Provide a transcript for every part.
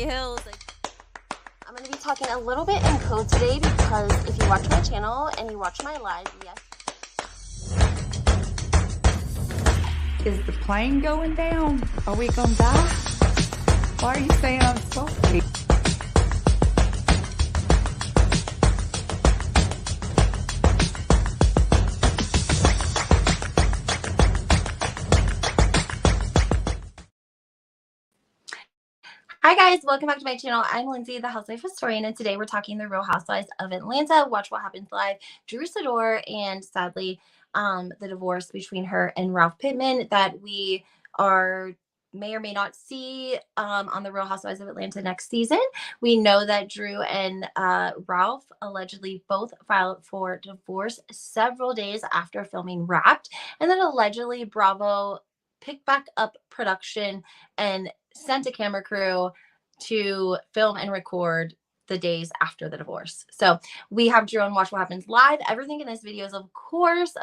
Beverly Hills. I'm going to be talking a little bit in code today because if you watch my channel and you watch my live, yes. Is the plane going down? Are we gonna die? Why are you saying I'm salty? Hi guys, welcome back to my channel. I'm Lindsay, the housewife historian, and today we're talking the Real Housewives of Atlanta. Watch what happens live. Drew Sidor, and sadly, the divorce between her and Ralph Pittman that we may or may not see on the Real Housewives of Atlanta next season. We know that Drew and Ralph allegedly both filed for divorce several days after filming Wrapped, and then allegedly Bravo picked back up production and sent a camera crew to film and record the days after the divorce. So we have Drew on Watch What Happens Live. Everything in this video is, of course,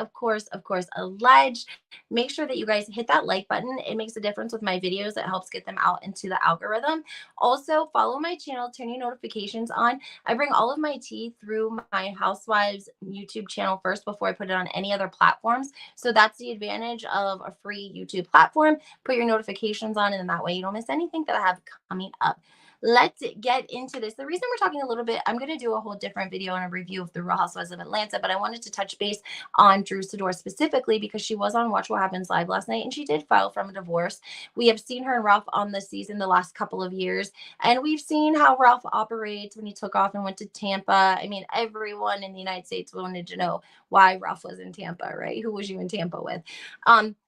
alleged. Make sure that you guys hit that like button. It makes a difference with my videos. It helps get them out into the algorithm. Also, follow my channel, turn your notifications on. I bring all of my tea through my Housewives YouTube channel first before I put it on any other platforms. So that's the advantage of a free YouTube platform. Put your notifications on, and that way you don't miss anything that I have coming up. Let's get into this. The reason we're talking a little bit, I'm going to do a whole different video and a review of the Real Housewives of Atlanta, but I wanted to touch base on Drew Sidor specifically because she was on Watch What Happens Live last night and she did file from a divorce. We have seen her and Ralph on this season the last couple of years, and we've seen how Ralph operates when he took off and went to Tampa. I mean, everyone in the United States wanted to know why Ralph was in Tampa, right? Who was you in Tampa with?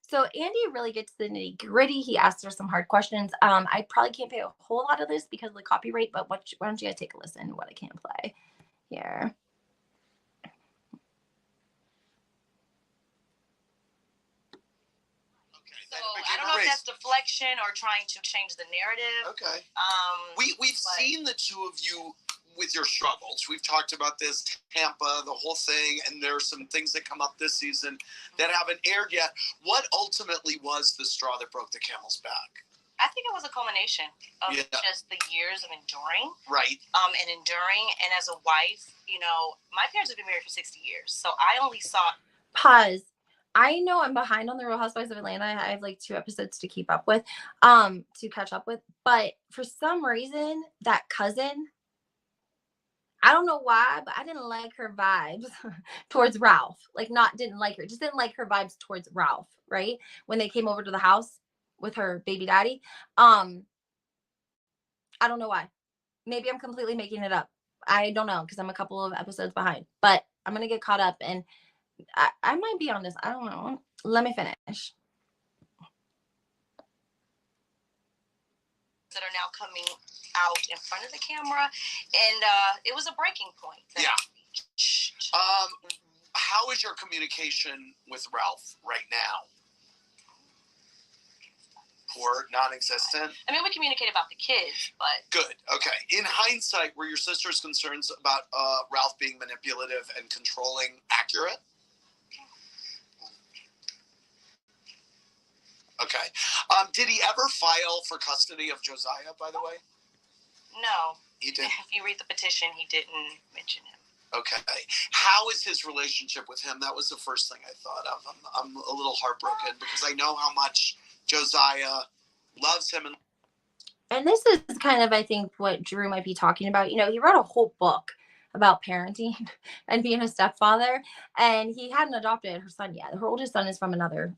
So Andy really gets the nitty gritty. He asked her some hard questions. I probably can't play a whole lot of this because of the copyright, but why don't you guys take a listen to what I can play here. So I don't know if that's deflection or trying to change the narrative. Okay. We've seen the two of you with your struggles. We've talked about this, Tampa, the whole thing, and there are some things that come up this season that haven't aired yet. What ultimately was the straw that broke the camel's back? I think it was a culmination of just the years of enduring. Right. And enduring. And as a wife, you know, my parents have been married for 60 years. So I only saw... Pause. I know I'm behind on the Real Housewives of Atlanta. I have like 2 episodes to keep up with, to catch up with. But for some reason, that cousin, I don't know why, but I didn't like her vibes towards Ralph. Like, didn't like her. Just didn't like her vibes towards Ralph, right? When they came over to the house with her baby daddy. I don't know why. Maybe I'm completely making it up. I don't know because I'm a couple of episodes behind. But I'm going to get caught up, and I might be on this. I don't know. Let me finish. That are now coming out in front of the camera, and it was a breaking point. Yeah. How is your communication with Ralph right now? Poor, non-existent? I mean, we communicate about the kids, but... Good, okay. In hindsight, were your sister's concerns about Ralph being manipulative and controlling accurate? Okay. Did he ever file for custody of Josiah, by the way? No. He didn't? If you read the petition, he didn't mention him. Okay. How is his relationship with him? That was the first thing I thought of. I'm a little heartbroken because I know how much Josiah loves him. And this is kind of, I think, what Drew might be talking about. You know, he wrote a whole book about parenting and being a stepfather, and he hadn't adopted her son yet. Her oldest son is from another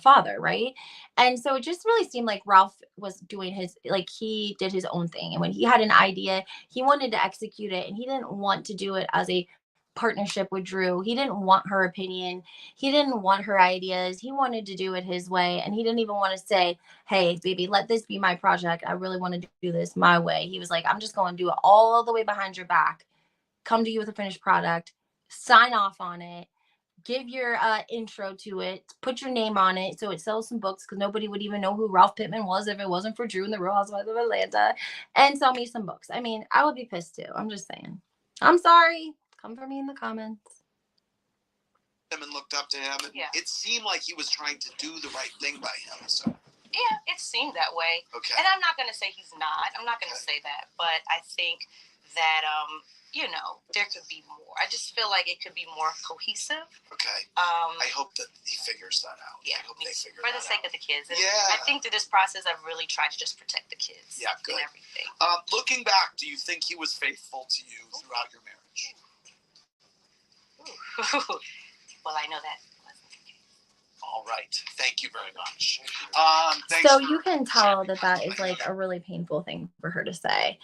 father, right? And so it just really seemed like Ralph was doing he did his own thing. And when he had an idea, he wanted to execute it, and he didn't want to do it as a partnership with Drew. He didn't want her opinion. He didn't want her ideas. He wanted to do it his way. And he didn't even want to say, hey, baby, let this be my project. I really want to do this my way. He was like, I'm just going to do it all the way behind your back. Come to you with a finished product. Sign off on it. Give your intro to it. Put your name on it so it sells some books, because nobody would even know who Ralph Pittman was if it wasn't for Drew and the Real Housewives of Atlanta. And sell me some books. I mean, I would be pissed too. I'm just saying. I'm sorry. Come for me in the comments. And looked up to him, and it seemed like he was trying to do the right thing by him. So Yeah, it seemed that way. Okay. And I'm not going to say he's not. I'm not going to say that. But I think that, there could be more. I just feel like it could be more cohesive. Okay. I hope that he figures that out. Yeah. I hope they figure for that the sake out. of the kids. And yeah. I think through this process, I've really tried to just protect the kids. Yeah, good. And everything. Looking back, do you think he was faithful to you throughout your marriage? Ooh. Well, I know that. All right. Thank you very much. So you can tell that that is like a really painful thing for her to say.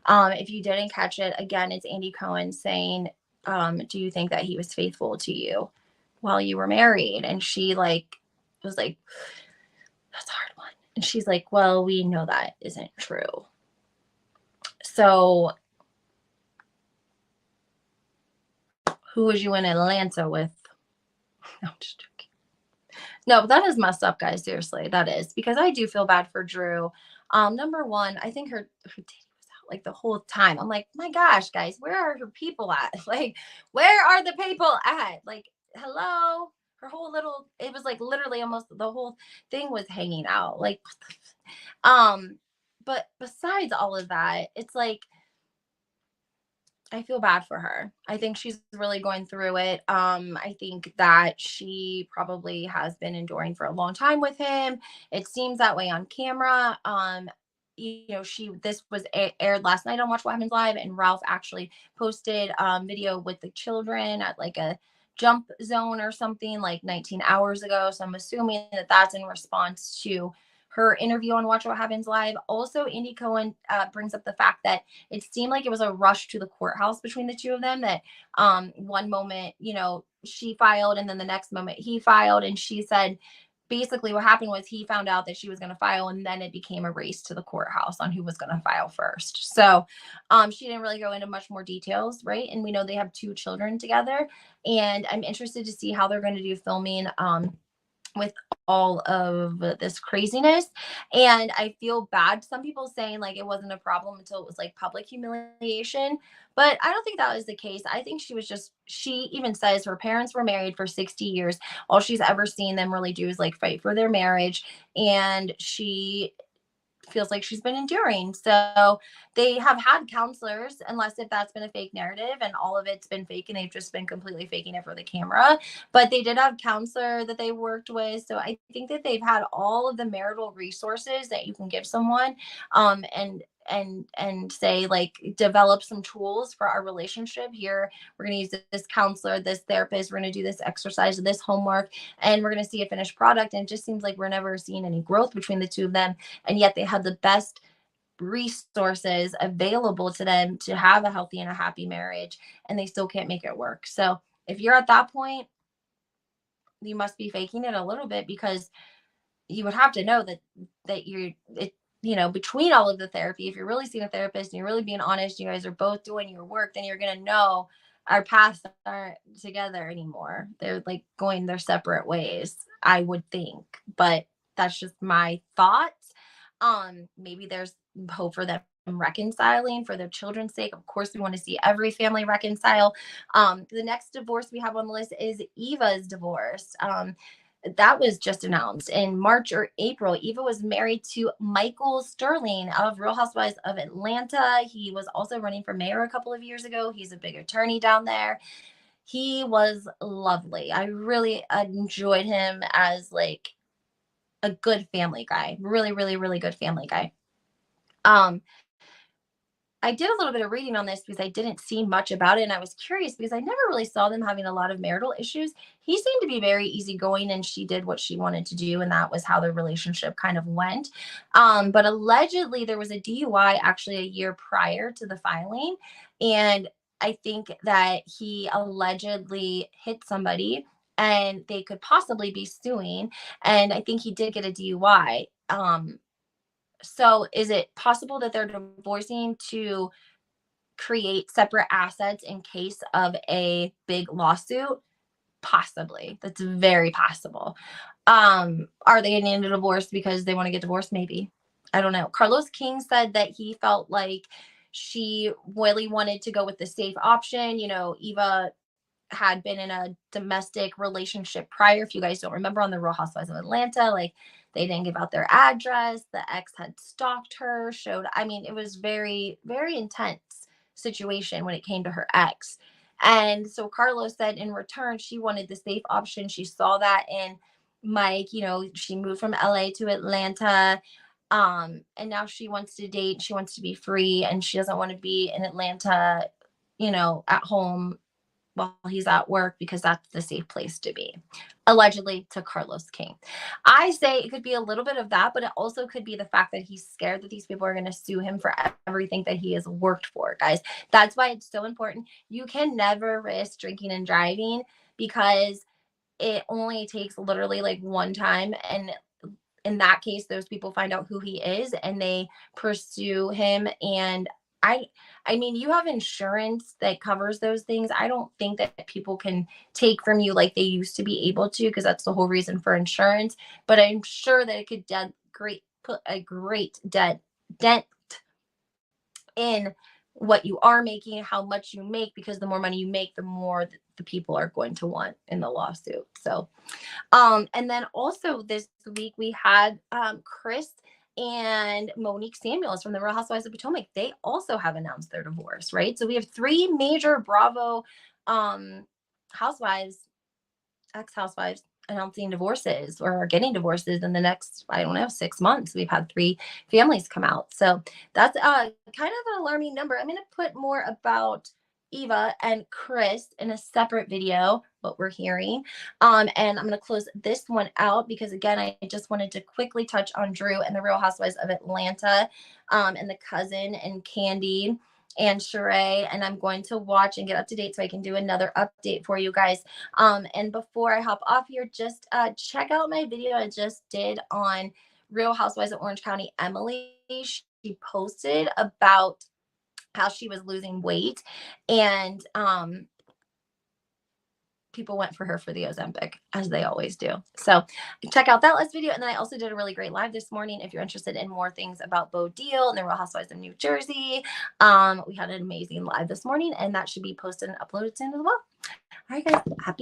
If you didn't catch it, again, it's Andy Cohen saying, do you think that he was faithful to you while you were married? And she was like, that's a hard one. And she's like, well, we know that isn't true. So who was you in Atlanta with? No, I'm just joking. No, that is messed up, guys. Seriously, that is, because I do feel bad for Drew. Number one, I think her daddy was out like the whole time. I'm like, my gosh, guys, where are her people at? Like, where are the people at? Like, hello, her whole little, it was like literally almost the whole thing was hanging out. Like, but besides all of that, it's like, I feel bad for her. I think she's really going through it. I think that she probably has been enduring for a long time with him. It seems that way on camera. This was aired last night on Watch What Happens Live, and Ralph actually posted video with the children at like a jump zone or something like 19 hours ago. So I'm assuming that that's in response to her interview on Watch What Happens Live. Also, Andy Cohen brings up the fact that it seemed like it was a rush to the courthouse between the two of them, that one moment, she filed, and then the next moment he filed. And she said basically what happened was he found out that she was going to file, and then it became a race to the courthouse on who was going to file first. So she didn't really go into much more details, right? And we know they have 2 children together, and I'm interested to see how they're going to do filming with all of this craziness. And I feel bad. Some people saying like it wasn't a problem until it was like public humiliation, but I don't think that was the case. I think she even says her parents were married for 60 years. All she's ever seen them really do is like fight for their marriage, and she feels like she's been enduring. So they have had counselors, unless if that's been a fake narrative and all of it's been fake and they've just been completely faking it for the camera. But they did have counselor that they worked with. So I think that they've had all of the marital resources that you can give someone, and say like, develop some tools for our relationship. Here we're going to use this counselor, this therapist, we're going to do this exercise, this homework, and we're going to see a finished product. And it just seems like we're never seeing any growth between the two of them, and yet they have the best resources available to them to have a healthy and a happy marriage, and they still can't make it work. So if you're at that point, you must be faking it a little bit, because you would have to know that between all of the therapy, if you're really seeing a therapist and you're really being honest, you guys are both doing your work, then you're going to know our paths aren't together anymore. They're like going their separate ways, I would think. But that's just my thoughts. Maybe there's hope for them reconciling for their children's sake. Of course, we want to see every family reconcile. The next divorce we have on the list is Eva's divorce. That was just announced in March or April. Eva was married to Michael Sterling of Real Housewives of Atlanta. He was also running for mayor a couple of years ago. He's a big attorney down there. He was lovely. I really enjoyed him as like a good family guy. Really, really, really good family guy. I did a little bit of reading on this because I didn't see much about it, and I was curious because I never really saw them having a lot of marital issues. He seemed to be very easygoing, and she did what she wanted to do, and that was how their relationship kind of went. But allegedly, there was a DUI actually a year prior to the filing, and I think that he allegedly hit somebody, and they could possibly be suing, and I think he did get a DUI. So is it possible that they're divorcing to create separate assets in case of a big lawsuit? Possibly. That's very possible. Are they getting a divorce because they want to get divorced? Maybe. I don't know. Carlos King said that he felt like she really wanted to go with the safe option. Eva had been in a domestic relationship prior. If you guys don't remember, on the Real Housewives of Atlanta, like, they didn't give out their address. The ex had stalked her, I mean, it was very, very intense situation when it came to her ex. And so Carlos said in return, she wanted the safe option. She saw that in Mike, you know, she moved from LA to Atlanta. And now she wants to date, she wants to be free, and she doesn't want to be in Atlanta, you know, at home while he's at work, because that's the safe place to be, allegedly, to Carlos King. I say it could be a little bit of that, but it also could be the fact that he's scared that these people are going to sue him for everything that he has worked for, guys. That's why it's so important. You can never risk drinking and driving, because it only takes literally like one time, and in that case, those people find out who he is and they pursue him. And I mean, you have insurance that covers those things. I don't think that people can take from you like they used to be able to, because that's the whole reason for insurance. But I'm sure that it could put a great dent in what you are making, how much you make, because the more money you make, the more the people are going to want in the lawsuit. So and then also this week we had Chris and Monique Samuels from the Real Housewives of Potomac. They also have announced their divorce, right? So we have 3 major Bravo housewives, ex-housewives, announcing divorces or getting divorces in the next, I don't know, 6 months. We've had 3 families come out. So that's kind of an alarming number. I'm going to put more about Eva and Chris in a separate video, what we're hearing. And I'm going to close this one out because, again, I just wanted to quickly touch on Drew and the Real Housewives of Atlanta, and the cousin and Candy and Sheree. And I'm going to watch and get up to date so I can do another update for you guys. And before I hop off here, just check out my video I just did on Real Housewives of Orange County, Emily. She posted about how she was losing weight, and people went for her for the Ozempic, as they always do. So check out that last video. And then I also did a really great live this morning if you're interested in more things about Bo Deal and the Real Housewives of New Jersey. We had an amazing live this morning, and that should be posted and uploaded soon as well. All right, guys, happy